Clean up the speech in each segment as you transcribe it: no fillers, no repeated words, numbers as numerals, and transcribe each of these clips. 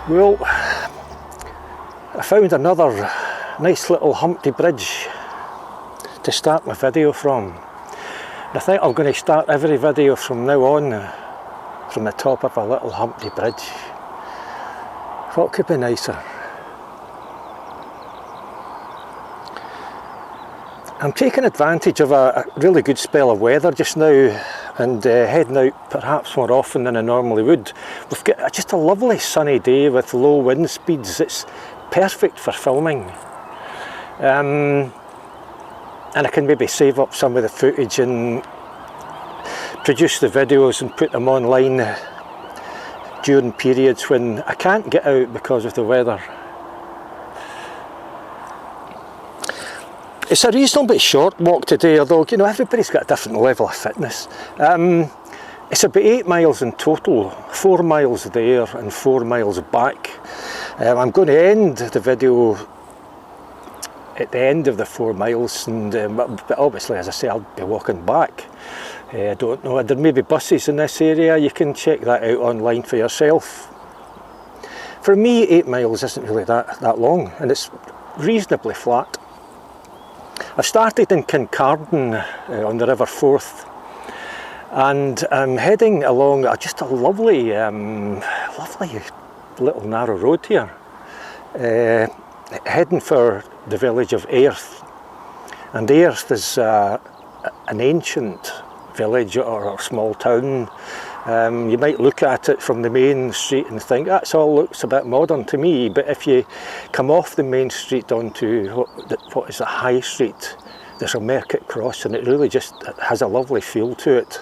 Well, I found another nice little Humpty Bridge to start my video from. I think I'm going to start every video from now on from the top of a little Humpty Bridge. What could be nicer? I'm taking advantage of a really good spell of weather just now and heading out perhaps more often than I normally would. We've got just a lovely sunny day with low wind speeds. It's perfect for filming. And I can maybe save up some of the footage and produce the videos and put them online during periods when I can't get out because of the weather. It's a reasonably short walk today, although, you know, everybody's got a different level of fitness. It's about 8 miles in total, 4 miles there and 4 miles back. I'm going to end the video at the end of the 4 miles, and but obviously, as I say, I'll be walking back. I don't know, there may be buses in this area. You can check that out online for yourself. For me, 8 miles isn't really that long, and it's reasonably flat. I started in Kincardine on the River Forth, and I'm heading along just a lovely, lovely little narrow road here, heading for the village of Airth. And Airth is an ancient village or a small town. You might look at it from the main street and think that's all looks a bit modern to me, but if you come off the main street onto what is the high street, there's a mercat cross, and it really just has a lovely feel to it.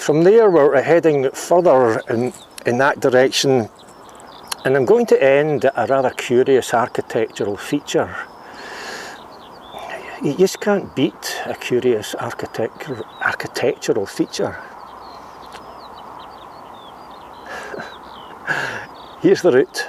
From there we're heading further in that direction, and I'm going to end at a rather curious architectural feature. You just can't beat a curious architectural feature. Here's the route.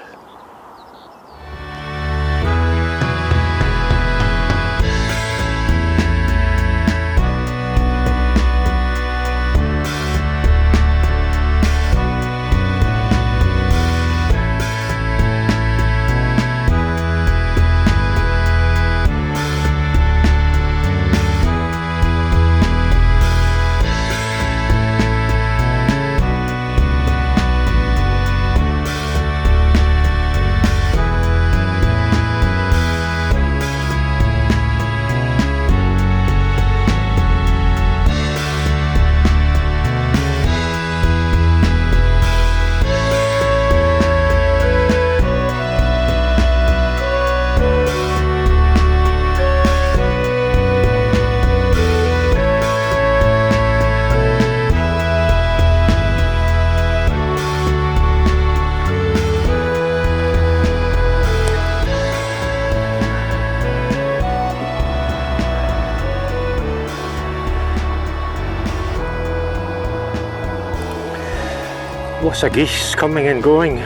Lots of geese coming and going.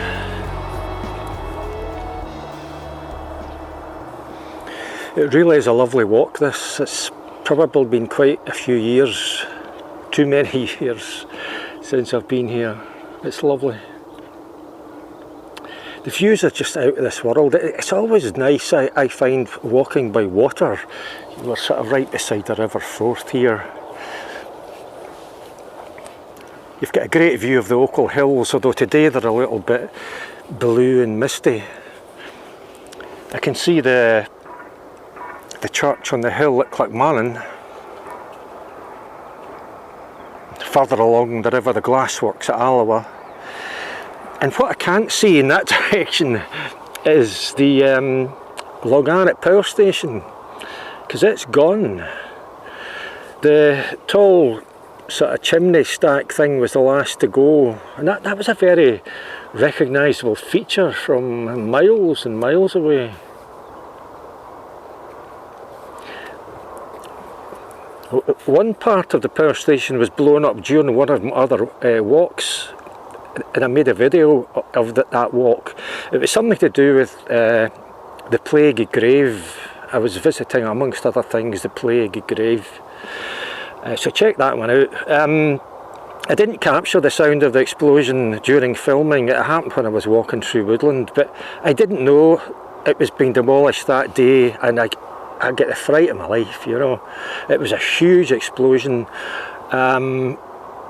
It really is a lovely walk, this. It's probably been quite a few years, too many years, since I've been here. It's lovely. The views are just out of this world. It's always nice, I find, walking by water. We're sort of right beside the River Forth here. You've got a great view of the Ochil Hills, although today they're a little bit blue and misty. I can see the church on the hill at Clackmannan. Further along the river, the glassworks at Alloa. And what I can't see in that direction is the Longarnet power station, because it's gone. The tall sort of chimney stack thing was the last to go, and that was a very recognisable feature from miles and miles away. One part of the power station was blown up during one of my other walks, and I made a video of that walk. It was something to do with the plague grave. I was visiting, amongst other things, the plague grave. So check that one out. I didn't capture the sound of the explosion during filming. It happened when I was walking through woodland, but I didn't know it was being demolished that day, and I get the fright of my life, you know. It was a huge explosion, and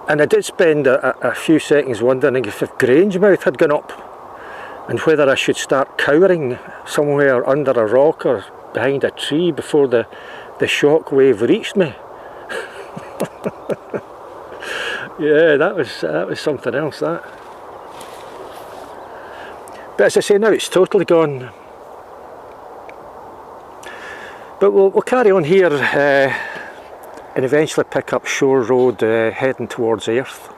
I did spend a few seconds wondering if Grangemouth had gone up and whether I should start cowering somewhere under a rock or behind a tree before the shock wave reached me. Yeah, that was something else, that. But as I say, now it's totally gone. But we'll carry on here and eventually pick up Shore Road heading towards Airth.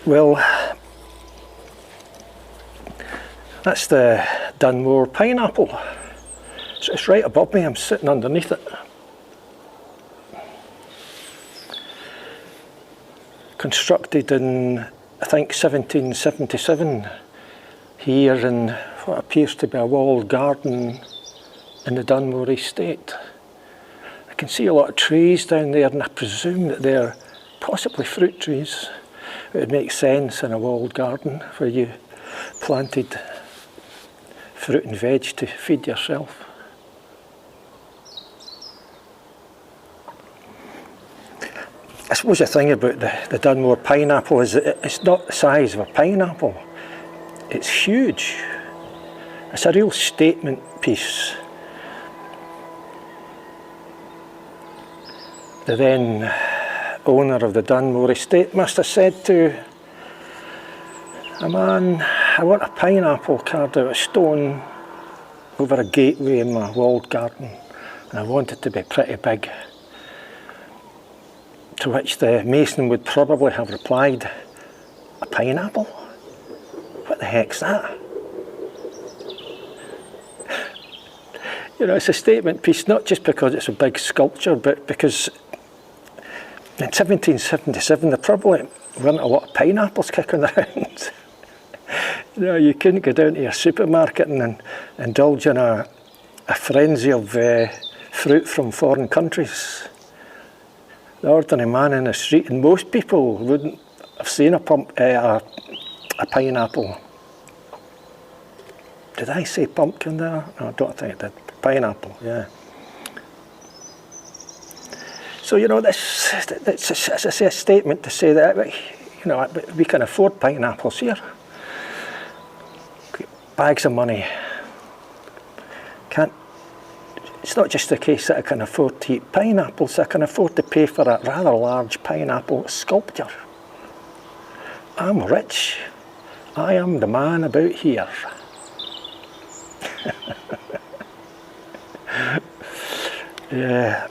Well, that's the Dunmore pineapple. So it's right above me, I'm sitting underneath it. Constructed in, I think, 1777, here in what appears to be a walled garden in the Dunmore Estate. I can see a lot of trees down there, and I presume that they're possibly fruit trees. It would make sense in a walled garden where you planted fruit and veg to feed yourself. I suppose the thing about the Dunmore pineapple is that it's not the size of a pineapple. It's huge. It's a real statement piece. The then owner of the Dunmore Estate must have said to a man, I want a pineapple carved out of stone over a gateway in my walled garden, and I want it to be pretty big. To which the mason would probably have replied, a pineapple? What the heck's that? You know, it's a statement piece, not just because it's a big sculpture, but because in 1777 there probably weren't a lot of pineapples kicking around. You know, you couldn't go down to your supermarket and indulge in a frenzy of fruit from foreign countries. The ordinary man in the street, and most people wouldn't have seen a pineapple. Did I say pumpkin there? No, I don't think I did. Pineapple, yeah. So, you know, this is a statement to say that, you know, we can afford pineapples here. Bags of money. It's not just the case that I can afford to eat pineapples, I can afford to pay for a rather large pineapple sculpture. I'm rich. I am the man about here. Yeah.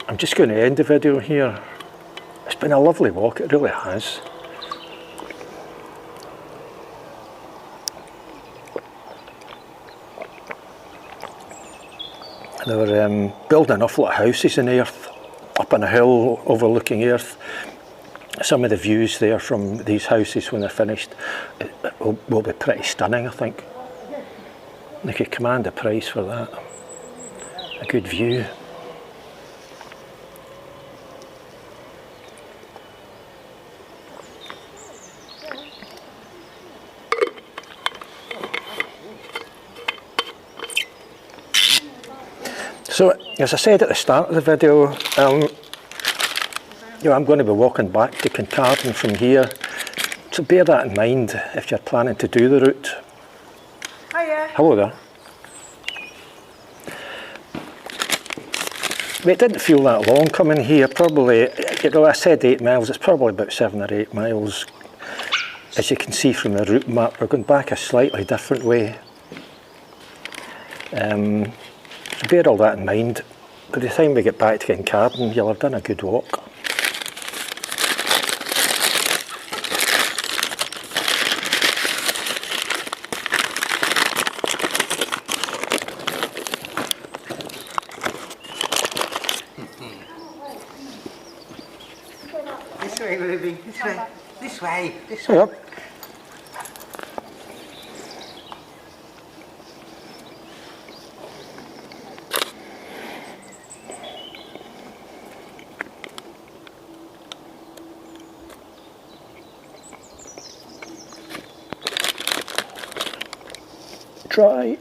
I'm just going to end the video here. It's been a lovely walk, it really has. They were building an awful lot of houses in Airth, up on a hill overlooking Airth. Some of the views there from these houses when they're finished will be pretty stunning, I think. They could command a price for that. A good view. So, as I said at the start of the video, you know, I'm going to be walking back to Kincardine from here, so bear that in mind if you're planning to do the route. Hiya. Hello there. It didn't feel that long coming here, probably, you know, I said 8 miles, it's probably about 7 or 8 miles. As you can see from the route map, we're going back a slightly different way. So bear all that in mind. By the time we get back to Kincardine, you'll have done a good walk. This way, Ruby. This way. This way. This way. Yep. Try.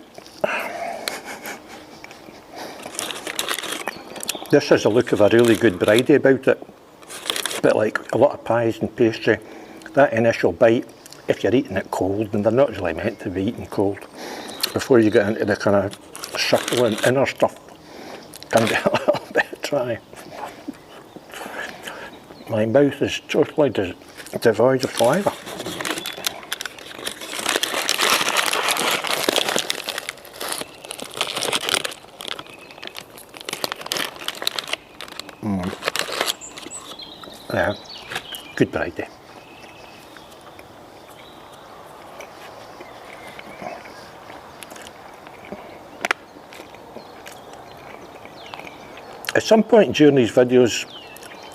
This has a look of a really good bridie about it. A bit like a lot of pies and pastry. That initial bite, if you're eating it cold, and they're not really meant to be eaten cold, before you get into the kind of suckling inner stuff, can get a little bit dry. My mouth is totally devoid of saliva. Yeah, good bridie. At some point during these videos,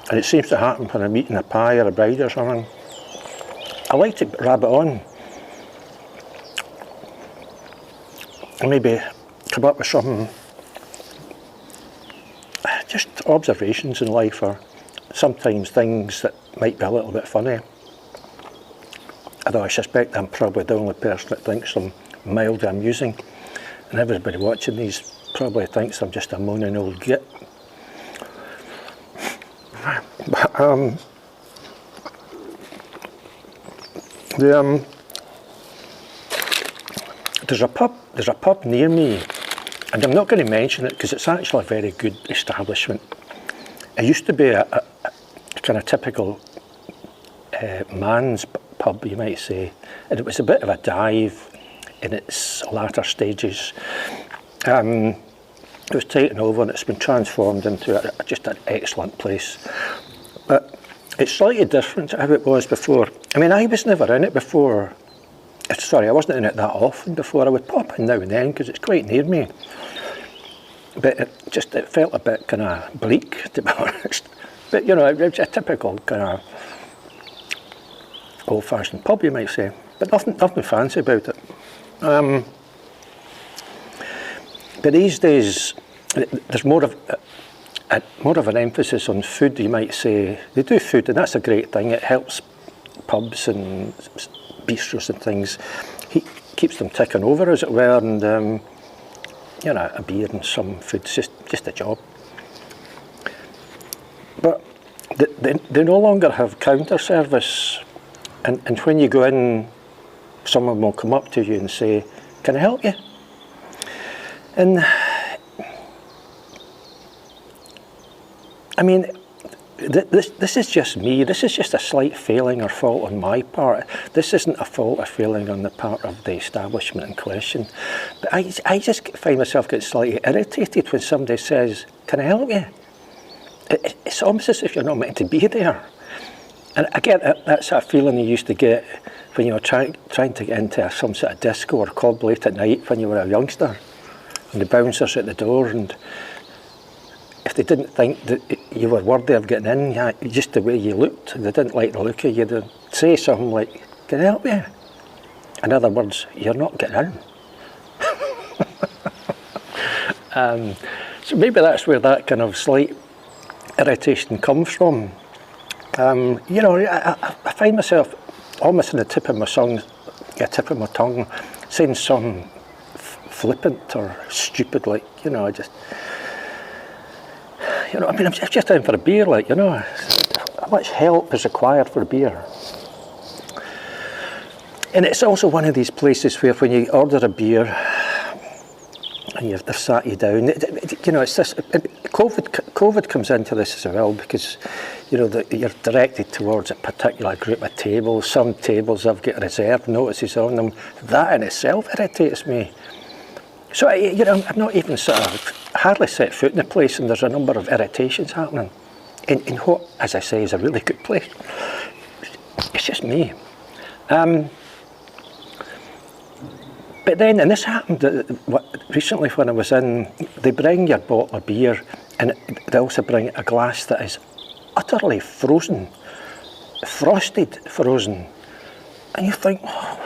and it seems to happen when I'm eating a pie or a bridie or something, I like to rabbit on and maybe come up with some just observations in life, or sometimes things that might be a little bit funny. Although I suspect I'm probably the only person that thinks I'm mildly amusing, and everybody watching these probably thinks I'm just a moaning old git. But, there's a pub near me, and I'm not going to mention it because it's actually a very good establishment. It used to be a kind of typical man's pub, you might say, and it was a bit of a dive in its latter stages. It was taken over and it's been transformed into just an excellent place. But it's slightly different to how it was before. I mean, I was never in it before. Sorry, I wasn't in it that often before. I would pop in now and then because it's quite near me. But it felt a bit kind of bleak, to be honest. But, you know, it was a typical kind of old-fashioned pub, you might say. But nothing fancy about it. But these days, there's more of an emphasis on food. You might say they do food, and that's a great thing. It helps pubs and bistros and things. He keeps them ticking over, as it were, and you know, a beer and some food's just a job. But they no longer have counter service, and when you go in, someone will come up to you and say, "Can I help you?" And I mean, this is just me. This is just a slight failing or fault on my part. This isn't a fault or failing on the part of the establishment in question. But I just find myself getting slightly irritated when somebody says, "Can I help you?" It's almost as if you're not meant to be there. And I get that sort of feeling you used to get when you were trying to get into some sort of disco or club late at night when you were a youngster, and the bouncers at the door, and if they didn't think that you were worthy of getting in, yeah, just the way you looked, they didn't like the look of you, they'd say something like, "Can I help you?" In other words, you're not getting in. So maybe that's where that kind of slight irritation comes from. You know, I find myself almost on the tip of my tongue, saying something flippant or stupid, like, you know, I mean, I'm just down for a beer, like, you know, how much help is required for a beer? And it's also one of these places where when you order a beer and they've sat you down, you know, it's this, COVID comes into this as well, because, you know, you're directed towards a particular group of tables. Some tables have got reserved notices on them. That in itself irritates me. So, you know, I've not even hardly set foot in the place, and there's a number of irritations happening in what, as I say, is a really good place. It's just me. But then, and this happened recently when I was in, they bring your bottle of beer, and they also bring a glass that is utterly frozen, frosted frozen. And you think, oh,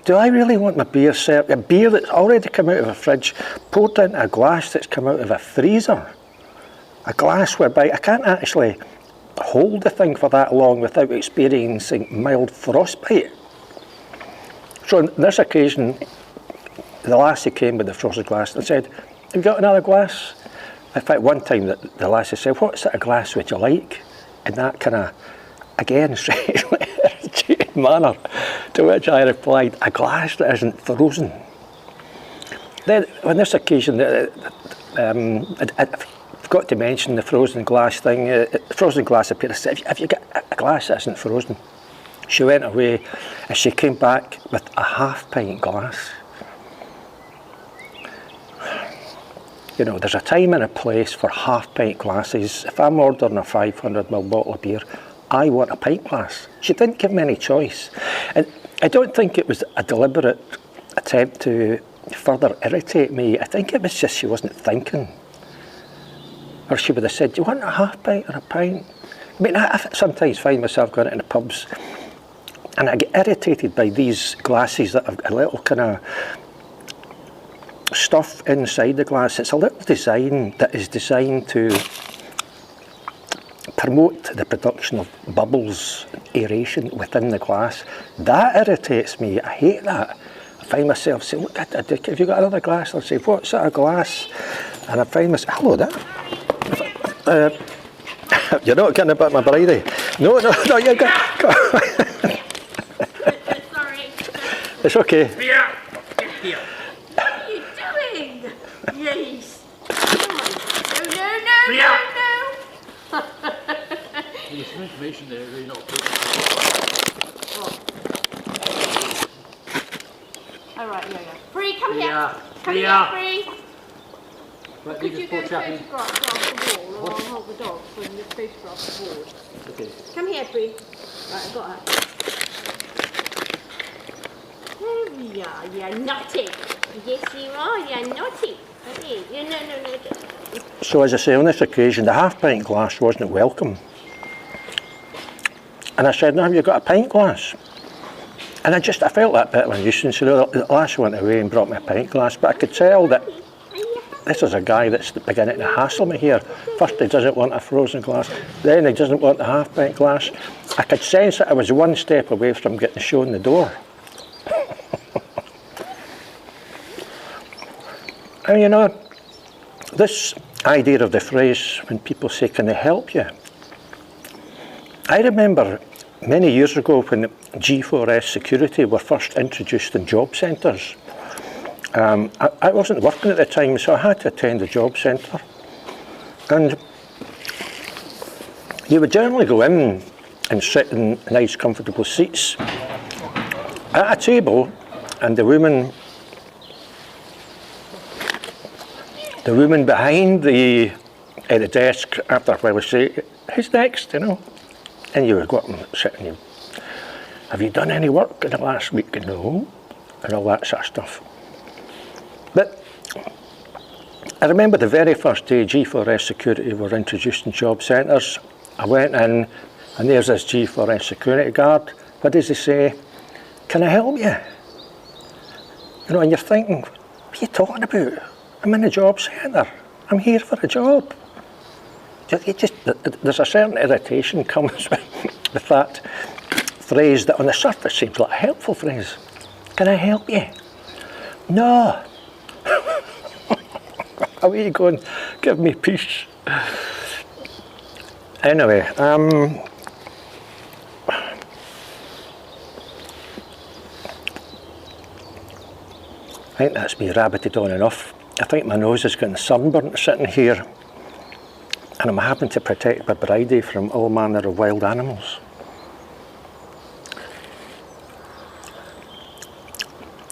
do I really want my beer served? A beer that's already come out of a fridge, poured into a glass that's come out of a freezer. A glass whereby I can't actually hold the thing for that long without experiencing mild frostbite. So on this occasion, the lassie came with the frosted glass and said, "Have you got another glass?" In fact, one time the lassie said, "What sort of glass would you like?" In that kind of, again, strangely irritated manner, to which I replied, "A glass that isn't frozen." Then on this occasion, I forgot to mention the frozen glass thing. Frozen glass appeared. I said, "Have you got a glass that isn't frozen?" She went away and she came back with a half-pint glass. You know, there's a time and a place for half-pint glasses. If I'm ordering a 500ml bottle of beer, I want a pint glass. She didn't give me any choice. And I don't think it was a deliberate attempt to further irritate me. I think it was just she wasn't thinking. Or she would have said, "Do you want a half-pint or a pint?" I mean, I sometimes find myself going into pubs and I get irritated by these glasses that have a little kind of stuff inside the glass. It's a little design that is designed to promote the production of bubbles, aeration within the glass. That irritates me. I hate that. I find myself saying, "Look, have you got another glass?" I'll say, "What sort of glass?" And I find myself, "Hello there. You're not getting about my bridie." No, you go. Sorry. It's okay. Beer! Beer! What are you doing? Yes. No. There's some information there really not good. All right, yeah. Bree, come here. Yeah. Come Yeah. here, Bree. Right, Could you you just go pull chap in. photograph the wall, or I'll hold the dog when you photograph the wall. Okay. Come here, Bree. Right, I've got her. There we are. You're naughty. Yes, you are. You're naughty. Okay. No. So as I say, on this occasion, the half-pint glass wasn't welcome. And I said, "No, have you got a pint glass?" And I felt that bit of a nuisance. You know, the lass went away and brought me a pint glass, but I could tell that this is a guy that's beginning to hassle me here. First he doesn't want a frozen glass, then he doesn't want a half pint glass. I could sense that I was one step away from getting shown the door. And you know, this idea of the phrase when people say, "Can I help you?" I remember many years ago when G4S security were first introduced in job centres. I wasn't working at the time, so I had to attend the job centre. And you would generally go in and sit in nice comfortable seats at a table, and the woman behind at the desk after a while would say, "Who's next?" you know. And you would go up and sit and "Have you done any work in the last week?" "No," and all that sort of stuff. But I remember the very first day G4S security were introduced in job centres. I went in and there's this G4S security guard. What does he say? "Can I help you?" You know, and you're thinking, what are you talking about? I'm in a job centre. I'm here for a job. There's a certain irritation comes with that phrase that on the surface seems like a helpful phrase. "Can I help you?" No. Away you go and give me peace. Anyway, I think that's me rabbited on enough. I think my nose is getting sunburnt sitting here, and I'm having to protect my bridie from all manner of wild animals.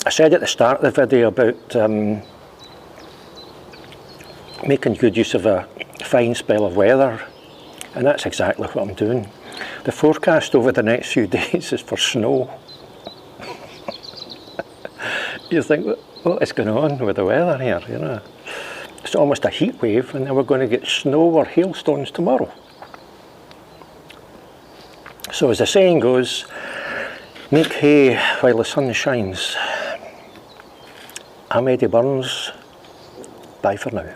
I said at the start of the video about making good use of a fine spell of weather, and that's exactly what I'm doing. The forecast over the next few days is for snow. You think, what is going on with the weather here, you know? It's almost a heat wave, and then we're going to get snow or hailstones tomorrow. So as the saying goes, make hay while the sun shines. I'm Eddie Burns. Bye for now.